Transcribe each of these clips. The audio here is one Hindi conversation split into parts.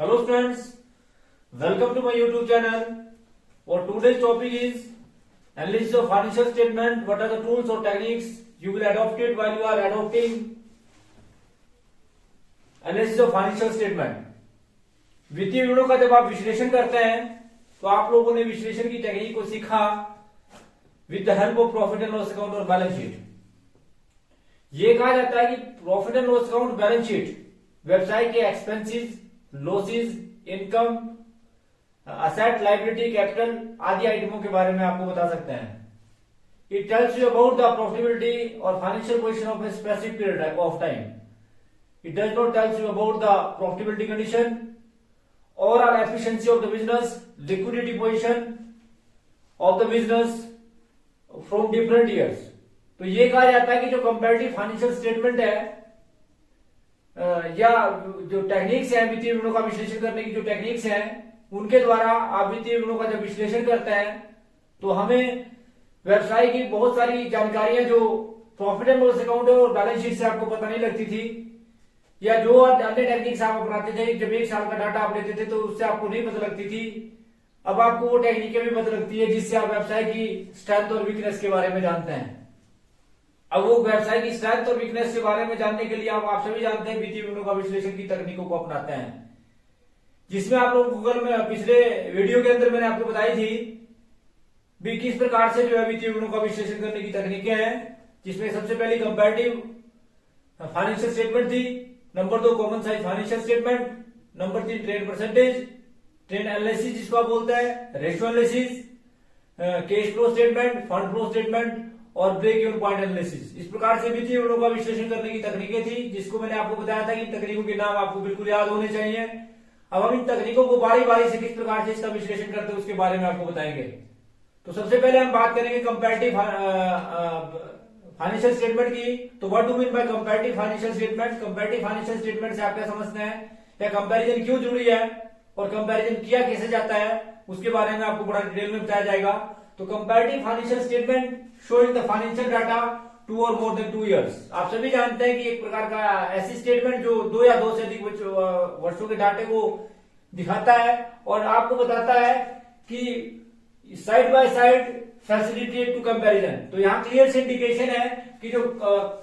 Hello friends, welcome to my YouTube channel. Our today's topic is analysis of financial statement. What are the tools or techniques you will adopt it while you are adopting analysis of financial statement. वित्तीय विवरणों का जब आप विश्लेषण करते हैं तो आप लोगों ने विश्लेषण की टेक्निक को सीखा with the help of profit and loss account और बैलेंस शीट। ये कहा जाता है कि profit and loss account balance sheet व्यवसाय के expenses, losses, income, asset, liability, capital आदि आइटमों के बारे में आपको बता सकते हैं। It tells you about the profitability और financial position of a specific period of time. It does not tell you about the profitability condition, overall efficiency of the business, liquidity position of the business from different years. तो ये कहा जाता है कि जो कंपैरेटिव फाइनेंशियल स्टेटमेंट है या जो टेक्निक्स है वित्तीय विवरणों का विश्लेषण करने की जो टेक्निक्स हैं उनके द्वारा आप वित्तीय विवरणों का जब विश्लेषण करते हैं तो हमें व्यवसाय की बहुत सारी जानकारियां जो प्रॉफिट एंड लॉस अकाउंट और बैलेंस शीट से आपको पता नहीं लगती थी या जो अन्य टेक्निक्स आप अपनाते थे, जब एक साल का डाटा आप लेते थे तो उससे आपको नहीं पता लगती थी, अब आपको वो टेक्निकें भी पता लगती है जिससे आप व्यवसाय की स्ट्रेंथ और वीकनेस के बारे में जानते हैं। अब वो व्यवसाय की स्ट्रेंथ और वीकनेस के बारे में जानने के लिए आप सभी जानते हैं वित्तीय विवरणों का विश्लेषण की तकनीकों को अपनाते हैं, जिसमें आप लोग गूगल में पिछले वीडियो के अंदर मैंने आपको बताई थी भी किस प्रकार से जो है वित्तीय विवरणों का विश्लेषण करने की तकनीकें हैं, जिसमें सबसे पहली कंपैरेटिव फाइनेंशियल स्टेटमेंट थी, number 2 common size financial statement, number 3 trade percentage, trade analysis जिसको आप बोलते हैं, ratio analysis, cash flow statement, fund flow statement और ब्रेक इवन पॉइंट एनालिसिस। इस प्रकार से वित्तीय विवरणों का विश्लेषण करने की तकनीकें थी, जिसको मैंने आपको बताया था कि इन तकनीकों के नाम आपको बिल्कुल याद होने चाहिए। अब हम इन तकनीकों को बारी बारी से किस प्रकार से इसका विश्लेषण करते हैं उसके बारे में आपको बताएंगे। तो सबसे पहले हम बात करेंगे कंपैरेटिव फाइनेंशियल स्टेटमेंट की। तो what do mean by comparative financial statement? Comparative financial statement से आप क्या समझते हैं या कंपैरिजन क्यों जरूरी है और कंपैरिजन किया कैसे जाता है उसके बारे में आपको बड़ा डिटेल में बताया जाएगा। तो comparative financial statement showing the financial data 2 और मोर देन 2 इयर्स। आप सभी जानते हैं कि एक प्रकार का ऐसी स्टेटमेंट जो 2 या 2 से अधिक वर्षों के डाटे को दिखाता है और आपको बताता है कि side by side facilitate to comparison. तो यहाँ क्लियर से इंडिकेशन है कि जो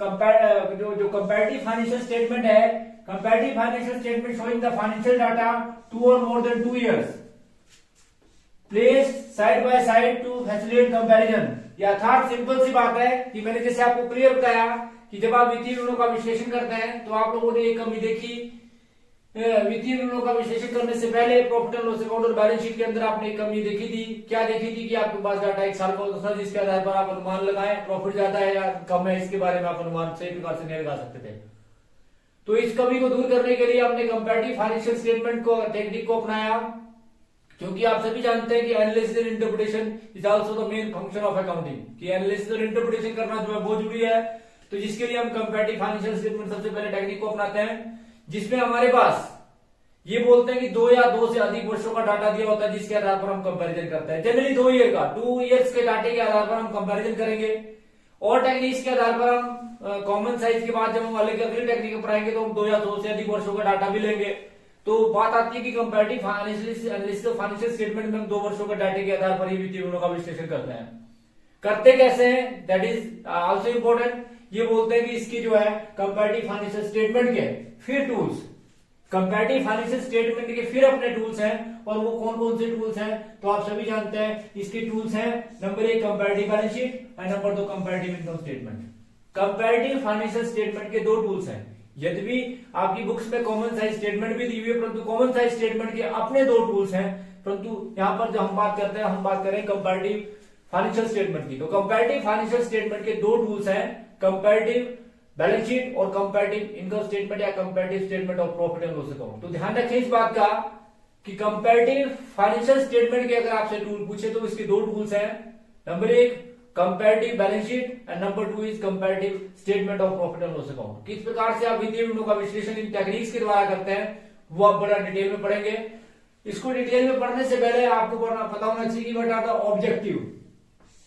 कंपैरेटिव फाइनेंशियल स्टेटमेंट है, comparative financial statement showing the financial data 2 और more than 2 years placed side by side to facilitate comparison. या अर्थात सिंपल सी बात है कि मैंने जैसे आपको क्लियर बताया कि जब आप वित्तीय विवरणों का विश्लेषण करते हैं तो आप लोगों ने एक कमी देखी, वित्तीय विवरणों का विश्लेषण करने से पहले प्रॉफिट एंड लॉस अकाउंट और बैलेंस शीट के अंदर आपने एक कमी देखी थी। क्या देखी थी कि आपके पास डाटा 1 साल का होता था जिसके आधार पर आप अनुमान लगाएं प्रॉफिट ज्यादा है या कम है, इसके बारे में आप अनुमान सही प्रकार से नहीं लगा सकते थे। तो इस कमी को दूर करने के लिए हमने कंपैरेटिव फाइनेंशियल स्टेटमेंट को टेक्निक को अपनाया, क्योंकि आप सभी जानते हैं कि analysis and interpretation is also the main function of accounting, कि एनालिसिस और इंटरप्रिटेशन करना जो है बहुत जरूरी है। तो जिसके लिए हम कंपैरेटिव फाइनेंशियल स्टेटमेंट सबसे पहले टेक्निक को अपनाते हैं, जिसमें हमारे पास ये बोलते हैं कि 2 या 2 से अधिक वर्षों का डाटा दिया होता है जिसके आधार पर हम कंपैरिजन करते हैं। जनरली 2 ईयर का 2 इयर्स के डाटे के आधार पर हम कंपैरिजन करेंगे और टेक्निक्स के आधार पर हम कॉमन साइज के बाद जब हम अलग अगली टेक्निक अपनाएंगे तो हम 2 या 2 से अधिक वर्षों का डाटा भी लेंगे। तो बात आती है कि कंपैरेटिव फाइनेंशियल स्टेटमेंट में हम 2 वर्षों के डाटे के आधार पर ही वित्तीय विवरणों का विश्लेषण करते हैं। करते कैसे हैं दैट इज आल्सो इंपॉर्टेंट। ये बोलते हैं कि इसकी जो है कंपैरेटिव फाइनेंशियल स्टेटमेंट के फिर टूल्स, कंपैरेटिव फाइनेंशियल स्टेटमेंट के फिर अपने टूल्स हैं और वो कौन कौन से टूल्स हैं तो आप सभी जानते हैं। इसके टूल्स हैं नंबर 1 कंपैरेटिव बैलेंस शीट और number 2 comparative income statement. Comparative financial statement के 2 टूल्स हैं। यद्यपि आपकी बुक्स में कॉमन साइज स्टेटमेंट भी दी हुई है परंतु कॉमन साइज स्टेटमेंट के अपने 2 टूल्स हैं, परंतु यहाँ पर जो हम बात करते हैं हम बात करें कंपैरेटिव फाइनेंशियल स्टेटमेंट की। तो कंपैरेटिव फाइनेंशियल स्टेटमेंट के 2 टूल्स हैं, कंपैरेटिव बैलेंस शीट और कंपैरेटिव इनकम स्टेटमेंट या comparative statement of profit and loss account. तो ध्यान रखें इस बात का कि कंपैरेटिव फाइनेंशियल स्टेटमेंट के अगर आपसे टूल पूछे तो इसके 2 टूल्स हैं, number 1 comparative balance sheet and number 2 is comparative statement of profit and loss account. किस प्रकार से आप वित्तीय विवरणों का विश्लेषण इन टेक्निक्स के द्वारा करते हैं वो आप बड़ा डिटेल में पढ़ेंगे। इसको डिटेल में पढ़ने से पहले आपको पता होना चाहिए कि what are the objective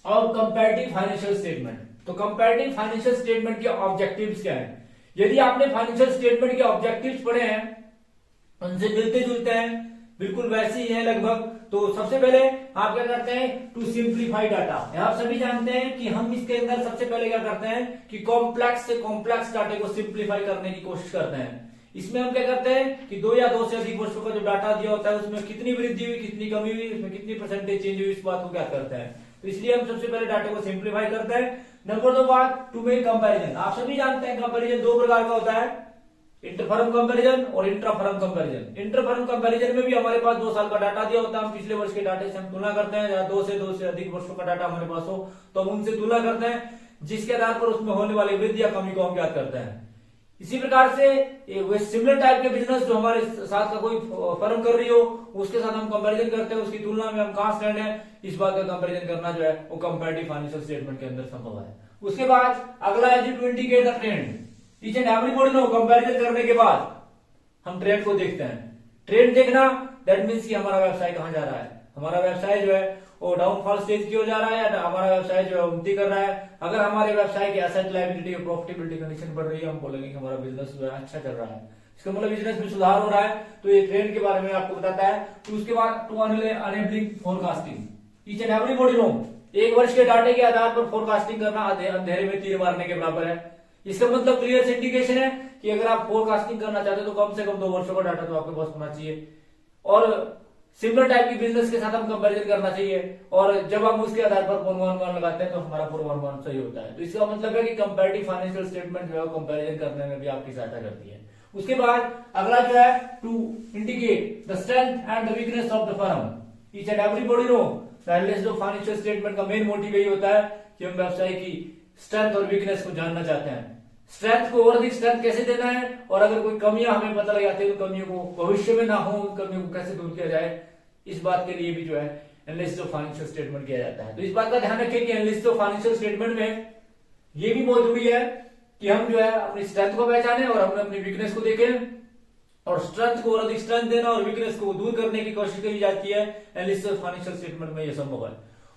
of comparative financial statement. तो कंपैरेटिव फाइनेंशियल स्टेटमेंट के ऑब्जेक्टिव्स क्या हैं? यदि आपने फाइनेंशियल स्टेटमेंट के ऑब्जेक्टिव्स पढ़े हैं उनसे मिलते जुलते हैं, बिल्कुल वैसे ही है लगभग। तो सबसे पहले आप क्या करते हैं, टू सिंप्लीफाई डाटा। आप सभी जानते हैं कि हम इसके अंदर सबसे पहले क्या करते हैं कि कॉम्प्लेक्स से कॉम्प्लेक्स डाटे को सिंप्लीफाई करने की कोशिश करते हैं। इसमें हम क्या करते हैं कि दो या दो से अधिक वर्षों का जो डाटा दिया होता है उसमें कितनी वृद्धि हुई, कितनी कमी हुई, उसमें कितनी परसेंटेज चेंज हुई, इस बात को क्या करते हैं। तो इसलिए हम सबसे पहले डाटे को सिंप्लीफाई करते हैं। नंबर 2 बात, टू मेक कंपैरिजन। आप सभी जानते हैं कंपैरिजन दो प्रकार का होता है, इंटरफर्म कंपैरिजन और इंट्राफर्म कंपैरिजन। इंटरफर्म कंपैरिजन में भी हमारे पास 2 साल का डाटा दिया होता है, हम पिछले वर्ष के डाटे से हम तुलना करते हैं, या दो से अधिक वर्षों का डाटा हमारे पास हो तो हम उनसे तुलना करते हैं, जिसके आधार पर उसमें होने वाली वृद्धि या कमी को हम ज्ञात करते हैं। इसी प्रकार से सिमिलर टाइप के बिजनेस जो हमारे साथ का कोई फर्म कर रही हो उसके साथ हम कंपैरिजन करते हैं, उसकी तुलना में हम कहां स्टैंड है, इस बात का कंपैरिजन करना जो है वो कंपैरेटिव फाइनेंशियल स्टेटमेंट के अंदर संभव है। उसके बाद अगला है to indicate the trend. Each and everybody know, comparison करने के बाद हम ट्रेंड को देखते हैं। ट्रेंड देखना दैट मीन्स कि हमारा व्यवसाय कहां जा रहा है, हमारा व्यवसाय जो है वो डाउनफॉल स्टेज की ओर जा रहा है या हमारा व्यवसाय जो है उन्नति कर रहा है। अगर हमारे व्यवसाय की एसेट लायबिलिटी और प्रॉफिटेबिलिटी कंडीशन बढ़ रही है, हम बोलेंगे कि हमारा बिजनेस जो है अच्छा चल रहा है, इसका मतलब बिजनेस में सुधार हो रहा है। तो ये ट्रेंड के बारे में आपको बताता है। तो उसके बाद to enabling forecasting. Each and everybody know, एक वर्ष के डाटे के आधार पर फोरकास्टिंग करना अंधेरे में तीर मारने के बराबर है। इसका मतलब क्लियर इंडिकेशन है कि अगर आप फोरकास्टिंग करना चाहते हो तो कम से कम 2 वर्षों का डाटा तो आपके पास होना चाहिए, और सिमिलर टाइप की बिजनेस के साथ हम कंपैरिजन करना चाहिए, और जब हम उसके आधार पर पूर्वानुमान लगाते हैं तो हमारा पूर्वानुमान सही होता है। तो इसका मतलब है कि कंपैरेटिव फाइनेंशियल स्टेटमेंट जो है कंपैरिजन करने में भी आपकी सहायता करती है। उसके बाद अगला जो है to indicate the strength and the weakness of the firm. Each and everybody know analysis of financial statement का मेन मोटिव यही होता है कि हम व्यवसाय की स्ट्रेंथ और वीकनेस को जानना चाहते हैं। स्ट्रेंथ को और अधिक स्ट्रेंथ कैसे देना है, और अगर कोई कमियां हमें पता लग जाती है तो कमियों को भविष्य में ना हो, उन कमियों को कैसे दूर किया जाए, इस बात के लिए भी जो है एनालिसिस ऑफ फाइनेंशियल स्टेटमेंट किया जाता है। तो इस बात का ध्यान रखें कि एनालिसिस ऑफ फाइनेंशियल स्टेटमेंट में ये भी बहुत जरूरी है कि हम जो है अपनी स्ट्रेंथ को पहचाने और हम अपनी वीकनेस को देखें, और स्ट्रेंथ को और अधिक स्ट्रेंथ देना और वीकनेस को दूर करने की कोशिश करी जाती है एनालिसिस ऑफ फाइनेंशियल स्टेटमेंट में, यह संभव है।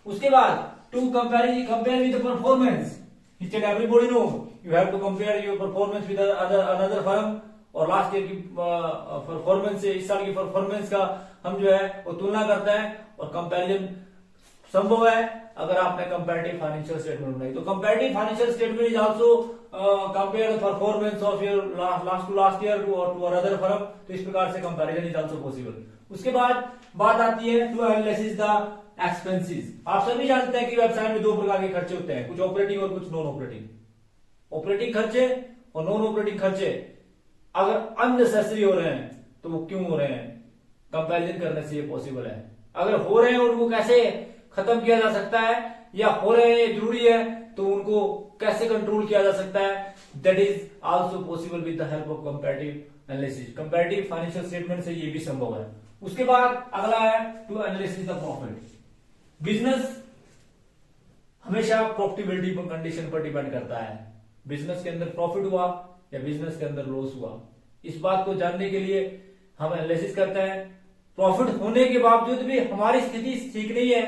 उसके बाद to compare with the performance. Each and everybody know you have to compare your performance with another firm, और लास्ट ईयर की परफॉर्मेंस से इस साल की परफॉर्मेंस का हम जो है वो तुलना करते हैं, और कंपैरिजन संभव है अगर आपने कंपैरेटिव फाइनेंशियल स्टेटमेंट बनाई। तो comparative financial statement is also compare the performance of your last year to another firm. तो इस प्रकार से कंपैरिजन इज आल्सो पॉसिबल। उसके बाद बात आती है टू एनालिसिस द एक्सपेंसेस। आप सभी जानते हैं कि व्यवसाय में 2 प्रकार के खर्चे होते हैं, कुछ ऑपरेटिंग और कुछ नॉन ऑपरेटिंग। ऑपरेटिंग खर्चे और नॉन ऑपरेटिंग खर्चे अगर अननेसेसरी हो रहे हैं तो वो क्यों हो रहे हैं, कंपैरिजन करने से ये पॉसिबल है। अगर हो रहे हैं उनको कैसे खत्म किया जा सकता है, या हो रहे हैं जरूरी है तो उनको कैसे कंट्रोल किया जा सकता है, that is also possible with the help of comparative analysis. Comparative financial statement से ये भी संभव है। उसके बाद अगला है to analysis the profit. Business हमेशा प्रॉफिटेबिलिटी कंडीशन पर डिपेंड करता है। बिजनेस के अंदर प्रॉफिट हुआ या बिजनेस के अंदर लॉस हुआ, इस बात को जानने के लिए हम एनालिसिस करते हैं। प्रॉफिट होने के बावजूद भी हमारी स्थिति ठीक नहीं है,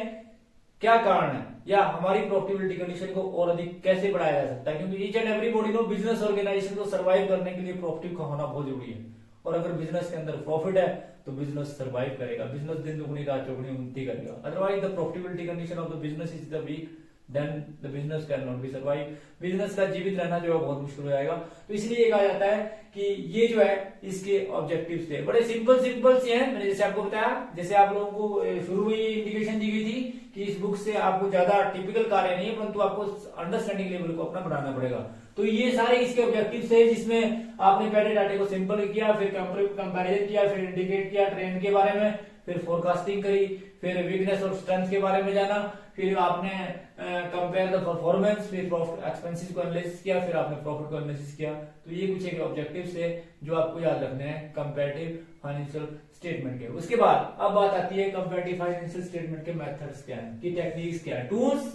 क्या कारण है, या हमारी प्रॉफिटेबिलिटी कंडीशन को और अधिक कैसे बढ़ाया जा सकता है, क्योंकि each and everybody know business organization को सर्वाइव करने के लिए प्रॉफिट का होना बहुत जरूरी है। और अगर बिजनेस के अंदर प्रॉफिट है तो बिजनेस सर्वाइव करेगा, बिजनेस दिन दुगनी रात चौगुनी उन्नति करेगा। Otherwise the profitability condition of the business is the weak, then the business can not be survive. Business का जीवित रहना जो है बहुत मुश्किल हो जाएगा। तो इसलिए कहा जाता है कि ये जो है इसके ऑब्जेक्टिव्स थे, बड़े सिंपल से हैं। मैंने जैसे आपको बताया, जैसे आप लोगों को शुरू में इंडिकेशन दी गई थी कि इस बुक से आपको ज्यादा टिपिकल कार्य नहीं है, परंतु आपको अंडरस्टैंडिंग लेवल को अपना बढ़ाना पड़ेगा। तो ये सारे इसके ऑब्जेक्टिव्स थे, जिसमें आपने पहले डाटे को सिंपल किया, फिर कंपैरिजन किया, फिर इंडिकेट किया ट्रेंड के बारे में, फिर फोरकास्टिंग करी, फिर वीकनेस और स्ट्रेंथ के बारे में जाना, फिर आपने कंपेयर द परफॉर्मेंस, फिर प्रॉफिट एक्सपेंसेस को एनालिसिस किया, फिर आपने प्रॉफिट को एनालिसिस किया। तो ये कुछ एक ऑब्जेक्टिव्स है जो आपको याद रखने हैं कंपैरेटिव फाइनेंशियल स्टेटमेंट के। उसके बाद अब बात आती है कंपैरेटिव फाइनेंशियल स्टेटमेंट के मेथड्स क्या है, की टेक्निक्स क्या है, टूल्स।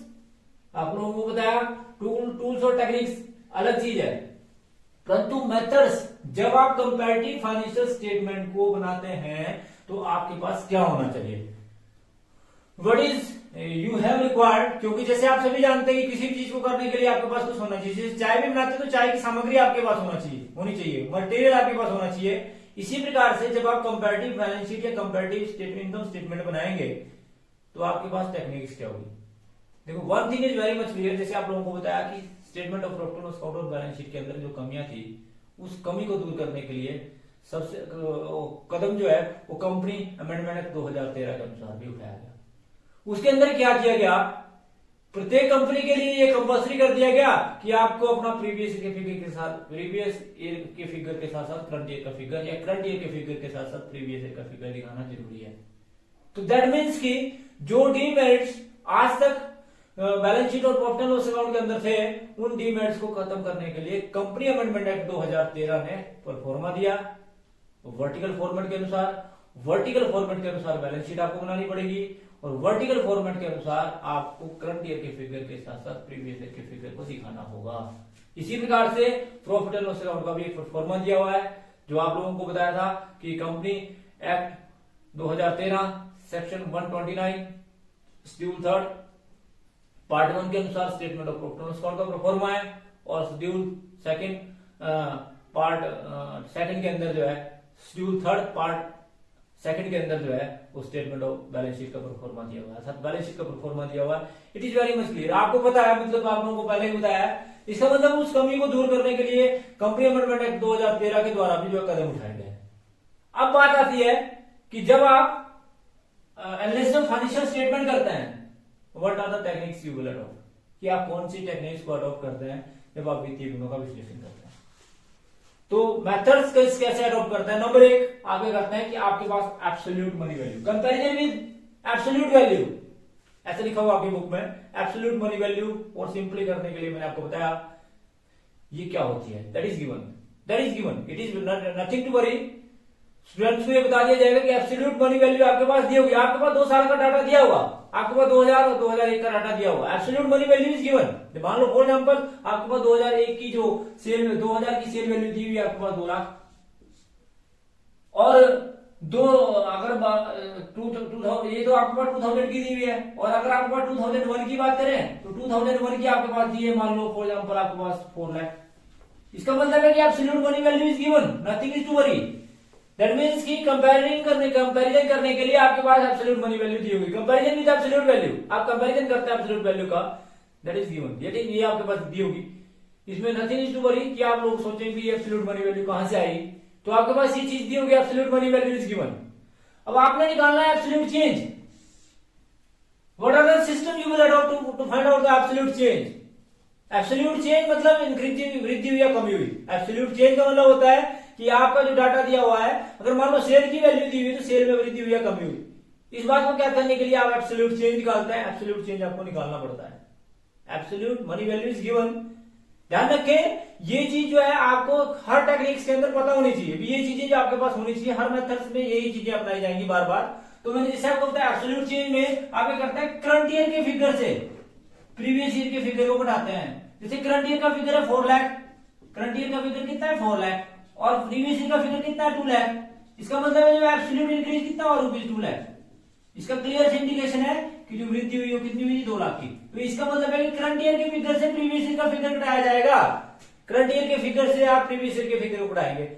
आप लोगों को बताया टूल्स और टेक्निक्स अलग चीज है, परंतु मेथड्स, जब आप कंपैरेटिव फाइनेंशियल स्टेटमेंट को बनाते हैं तो आपके पास क्या होना चाहिए, what is you have required. क्योंकि जैसे आप सभी जानते हैं कि किसी चीज को करने के लिए आपके पास कुछ होना चाहिए। जैसे चाय भी बनाते हैं तो चाय की सामग्री आपके पास होनी चाहिए, मटेरियल आपके पास होना चाहिए। इसी प्रकार से जब आप कंपैरेटिव बैलेंस शीट या कंपैरेटिव स्टेटमेंट इनकम स्टेटमेंट बनाएंगे तो आपके पास टेक्निक्स क्या होगी। देखो one thing is very much clear, जैसे आप लोगों को बताया कि statement of profit and loss account और बैलेंस शीट के अंदर जो कमियां थी उस कमी को दूर करने के लिए सबसे कदम जो है वो कंपनी अमेंडमेंट एक्ट 2013 के अनुसार भी उठाया गया। उसके अंदर क्या किया गया, प्रत्येक कंपनी के लिए ये कंपल्सरी कर दिया गया कि आपको अपना प्रीवियस ईयर के फिगर के साथ करंट ईयर का फिगर या करंट ईयर के फिगर के साथ प्रीवियस ईयर का फिगर दिखाना जरूरी है। तो दैट मीन्स कि जो डीमेरिट्स आज तक बैलेंस शीट और प्रॉफिट एंड लॉस अकाउंट के अंदर थे उन डीमेरिट्स को खत्म करने के लिए कंपनी अमेंडमेंट एक्ट 2013 ने परफॉर्मा दिया। वर्टिकल फॉर्मेट के अनुसार बैलेंस शीट आपको बनानी पड़ेगी और वर्टिकल फॉर्मेट के अनुसार आपको करंट ईयर के फिगर के साथ साथ प्रीवियस ईयर के फिगर को दिखाना होगा। इसी प्रकार से प्रॉफिट एंड लॉस अकाउंट का भी एक फॉर्मा दिया हुआ है जो आप लोगों को बताया था कि company act 2013 section 129 schedule 3 part 1 के अनुसार statement of profit and loss account का प्रोफॉर्मा है और शेड्यूल 2 पार्ट 2 के अंदर जो है शेड्यूल 3 पार्ट 2 के अंदर जो है वो स्टेटमेंट ऑफ बैलेंस शीट का प्रोफॉर्मा दिया हुआ है, साथ बैलेंस शीट का प्रोफॉर्मा दिया हुआ है। It is very much clear, आपको पता है, मतलब आप लोगों को पहले ही बताया है। इसका मतलब उस कमी को दूर करने के लिए कंपनी अमेंडमेंट एक्ट 2013 के द्वारा भी जो कदम उठाए गए। अब बात आती है कि जब आप एनालिसिस ऑफ फाइनेंशियल स्टेटमेंट करते हैं, what are the techniques you will adopt, कि आप कौन सी टेक्निक्स को अडॉप्ट करते हैं जब आप वित्तीय गुणों का विश्लेषण करते हैं। तो मेथड्स कैसे अडॉप्ट करते हैं। नंबर 1 आप क्या करते हैं कि आपके पास absolute money value, comparison with absolute value, ऐसे लिखा हुआ आपकी बुक में एब्सोल्यूट मनी वैल्यू। और सिंपली करने के लिए मैंने आपको बताया ये क्या होती है, that is given, it is nothing to worry. Students को ये बता दिया जाएगा कि एब्सोल्यूट मनी वैल्यू आपके पास दी होगी, आपके पास 2 साल का डाटा दिया हुआ, आपके पास 2000 और 2001 का डाटा दिया हुआ, absolute money value is given. मान लो फॉर एग्जांपल आपके पास 2001 की जो सेल 2000 की सेल वैल्यू दी हुई है आपके पास 2 लाख और ये तो आपके पास 2000 की दी हुई है और अगर आपके पास 2001 की बात करें तो 2001 की आपके पास दी है मान लो फॉर एग्जांपल आपके पास 4 लाख। इसका मतलब है कि absolute money value is given, nothing is to worry. That means कि कंपैरिजन करने के लिए आपके पास एब्सोल्यूट मनी वैल्यू दी होगी, कंपैरिजन विद एब्सोल्यूट वैल्यू, आप कंपैरिजन करते हैं एब्सोल्यूट वैल्यू का, दैट इज गिवन, ये आपके पास दी होगी। इसमें नथिंग इज टू वरी कि आप लोग सोचेंगे ये एब्सोल्यूट मनी वैल्यू कहां से आई, तो आपके पास ये चीज दी होगी, absolute money value is given. अब आपने निकालना है absolute change, what are the system you will adopt to find out the absolute change. Absolute change मतलब वृद्धि हुई या कमी हुई। एब्सोल्यूट चेंज का मतलब होता है कि आपका जो डाटा दिया हुआ है, अगर मान लो सेल की वैल्यू दी हुई तो सेल में वृद्धि हुई या कमी हुई। इस बात को क्या करने के लिए आप एब्सोल्यूट चेंज निकालते हैं, एब्सोल्यूट चेंज आपको निकालना पड़ता है। Absolute money value is given. ध्यान रखें ये चीज जो है आपको हर टेक्निक्स के अंदर पता होनी चाहिए, ये चीजें जो आपके पास होनी चाहिए, हर मेथड्स में यही चीजें अपनाई जाएंगी बार बार। तो मैंने जैसे आपको बताया एब्सोल्यूट चेंज में आप क्या करते हैं, करंट ईयर के फिगर से प्रीवियस ईयर के फिगर को घटाते हैं। जैसे करंट ईयर का फिगर है 4 लाख, करंट ईयर का फिगर कितना है 4 लाख और प्रीवियस ईयर का फिगर कितना है 2 लाख। इसका मतलब है जो एब्सोल्यूट इंक्रीज कितना हुआ ₹2 लाख। इसका क्लियर इंडिकेशन है कि जो वृद्धि हुई वो कितनी हुई 2 लाख की। तो इसका मतलब है कि करंट ईयर के फिगर से प्रीवियस ईयर का फिगर घटाया जाएगा, करंट ईयर के फिगर से आप प्रीवियस ईयर के फिगर को घटाएंगे।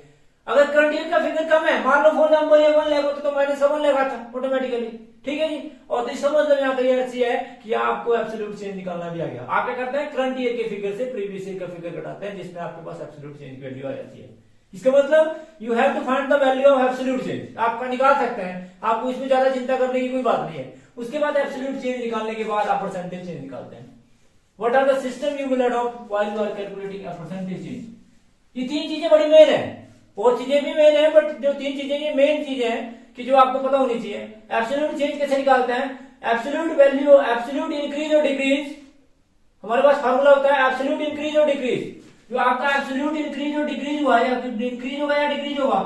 अगर करंट ईयर का फिगर कम है, मान लो फॉर एग्जांपल ये 1 लाख होता तो -1 लाख आता ऑटोमेटिकली, ठीक है जी। और तो इसका मतलब यहाँ पर ऐसी है कि आपको एब्सोल्यूट चेंज निकालना भी आ गया। आप क्या करते हैं, करंट ईयर के फिगर से प्रीवियस ईयर का फिगर घटाते हैं जिसमें आपके पास एब्सोल्यूट चेंज की वैल्यू आ जाती है। इसका मतलब you have to find the value of absolute change, आपका निकाल सकते हैं, आपको इसमें ज्यादा चिंता करने की कोई बात नहीं है। उसके बाद एब्सोल्यूट चेंज निकालने के बाद आप परसेंटेज चेंज निकालते हैं। What are the system you will adopt while you are calculating a percentage change. ये 3 चीजें बड़ी मेन है, और चीजें भी मेन है, बट जो 3 चीजें ये मेन चीजें हैं कि जो आपको पता होनी चाहिए। एब्सोल्यूट चेंज कैसे निकालते हैं, एब्सोल्यूट वैल्यू, एब्सोल्यूट इंक्रीज और डिक्रीज, हमारे पास फार्मूला होता है एब्सोल्यूट इंक्रीज और डिक्रीज। जो आपका एब्सोल्यूट इंक्रीज और डिक्रीज हुआ या इंक्रीज होगा या डिक्रीज होगा,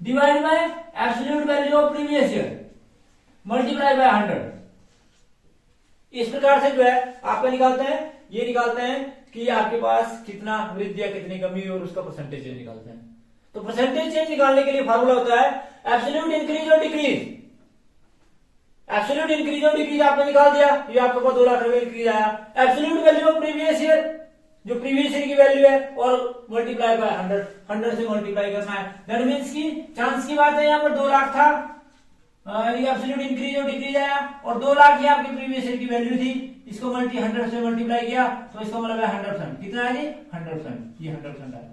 divide by absolute value of previous year multiply by 100। इस प्रकार से जो है आपका निकालते हैं, ये निकालते हैं कि आपके पास कितना वृद्धि या कितनी कमी और उसका परसेंटेज चेंज निकालते हैं। तो परसेंटेज चेंज निकालने के लिए फार्मूला होता है एब्सोल्यूट इंक्रीज और डिक्रीज। एब्सोल्यूट इंक्रीज और डिक्रीज आपने निकाल दिया, ये आपके पास 2 लाख रुपए इंक्रीज आया। Absolute value of previous year जो प्रीवियस ईयर की वैल्यू है और मल्टीप्लाई बाय 100 से मल्टीप्लाई करना है। दैट मीन्स की चांस की बात है, यहाँ पर 2 लाख था, ये एब्सोल्यूट इंक्रीज और डिक्रीज आया, और 2 लाख ही आपकी प्रीवियस ईयर की वैल्यू थी, इसको 100 से मल्टीप्लाई किया तो इसका मतलब है 100%। कितना है जी 100%, ये 100% आया,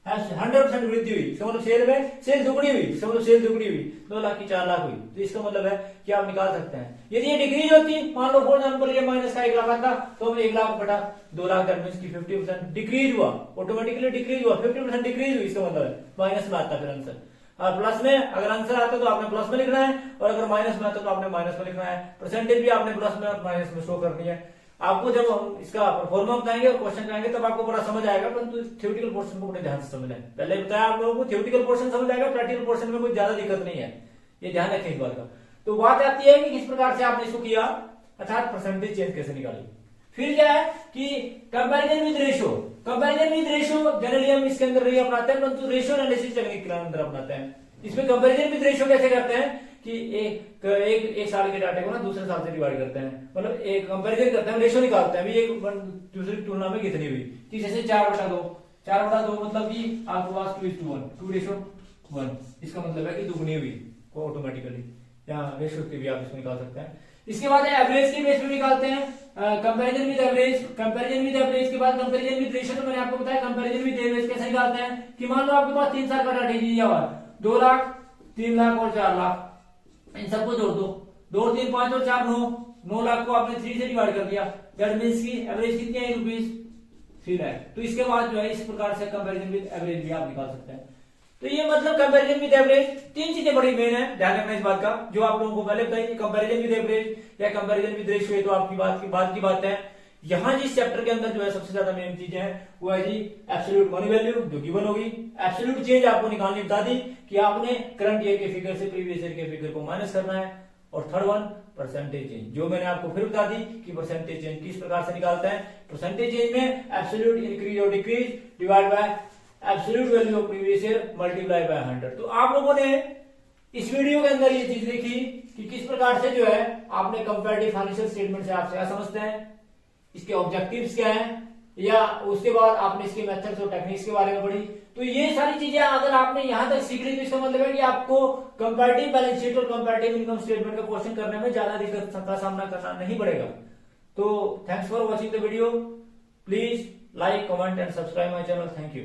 100% वृद्धि हुई, इसका मतलब सेल में सेल दुगनी हुई, इसका मतलब सेल दुगनी हुई, 2 लाख की 4 लाख हुई, तो इसका मतलब है कि आप निकाल सकते हैं। यदि ये डिक्रीज होती, मान लो फॉर एग्जांपल ये माइनस का 1 लाख आता, तो 1 लाख बटा 2 लाख दैट मींस की 50% डिक्रीज हुआ, ऑटोमेटिकली डिक्रीज हुआ, 50% डिक्रीज हुई, इसका मतलब है माइनस में आता फिर आंसर। और प्लस में अगर आंसर आता तो आपने प्लस में लिखना है, और अगर माइनस में आता तो आपने माइनस में लिखना है। परसेंटेज भी आपने प्लस में और माइनस में शो करनी है। आपको जब हम इसका फॉर्मूला बताएंगे और क्वेश्चन कराएंगे तब आपको बड़ा समझ आएगा, परंतु थ्योरेटिकल पोर्शन को बड़े ध्यान से समझना है। पहले बताया आप लोगों को थ्योरेटिकल पोर्शन समझ आएगा, प्रैक्टिकल पोर्शन में कोई ज्यादा दिक्कत नहीं है, ये ध्यान रखें इस बात का। तो बात आती है कि किस प्रकार से आपने इसको किया, अर्थात परसेंटेज चेंज कैसे निकाली। फिर क्या है कि comparison with ratio, comparison with ratio generally हम इसके अंदर नहीं अपनाते हैं, परंतु रेशियो एनालिसिस टेक्निक के अंदर अपनाते हैं। इसमें कंपैरिजन विद रेशियो कैसे करते हैं कि एक साल के डाटे को ना दूसरे साल से डिवाइड करते हैं, मतलब एक कंपैरिजन करते हैं, रेशियो निकालते हैं, अभी एक दूसरी की तुलना में कितनी हुई, कि जैसे 4/2 मतलब कि आपके पास 2:1, 2:1, इसका मतलब है कि दुगनी हुई ऑटोमेटिकली, यहाँ रेशियो के भी आप इसको निकाल सकते हैं। इसके बाद एवरेज के बेस पे निकालते हैं, comparison with average, comparison with average के बाद कंपैरिजन विद रेशियो, तो मैंने आपको बताया कंपैरिजन विद एवरेज कैसे निकालते हैं कि मान लो आपके पास 3 साल का डाटा दिया हुआ, 2 लाख, 3 लाख और 4 लाख, इन सबको जोड़ दो, 2, 3, 5 और 4 9 लाख को आपने 3 से डिवाइड कर दिया, दैट मींस की एवरेज कितनी है ₹3 है। तो इसके बाद जो है इस प्रकार से कंपैरिजन विद एवरेज भी आप निकाल सकते हैं। तो ये मतलब कंपैरिजन विद एवरेज, 3 चीजें बड़ी मेन है, ध्यान रखना इस बात का, जो आप लोगों को पहले बताई, कंपैरिजन विद एवरेज या कंपैरिजन विद रेशियो, तो आपकी बात की बात है। यहाँ जिस चैप्टर के अंदर जो है सबसे ज्यादा मेन चीज है वो है जी एब्सोल्यूट मनी वैल्यू, जो गिवन होगी, एब्सोल्यूट चेंज आपको निकालनी बता दी कि आपने करंट ईयर के फिगर से प्रीवियस ईयर के फिगर को माइनस करना है, और थर्ड वन परसेंटेज चेंज, जो मैंने आपको फिर बता दी कि परसेंटेज चेंज किस प्रकार से निकालता है। परसेंटेज चेंज में एब्सोल्यूट इंक्रीज और decrease divide by absolute value of previous year multiply by 100। तो आप लोगों ने इस वीडियो के अंदर ये चीज देखी कि किस प्रकार से जो है आपने कंपैरेटिव फाइनेंशियल स्टेटमेंट से आप क्या समझते हैं, इसके ऑब्जेक्टिव्स क्या है, या उसके बाद आपने इसके मेथड्स और टेक्निक्स के बारे में पढ़ी। तो ये सारी चीजें अगर आपने यहां तक सीख ली तो इसका मतलब है कि आपको कंपैरेटिव बैलेंस शीट और कंपैरेटिव इनकम स्टेटमेंट का क्वेश्चन करने में ज्यादा दिक्कत का सामना करना नहीं पड़ेगा। तो thanks for watching the video, please like, comment and subscribe my channel. Thank you.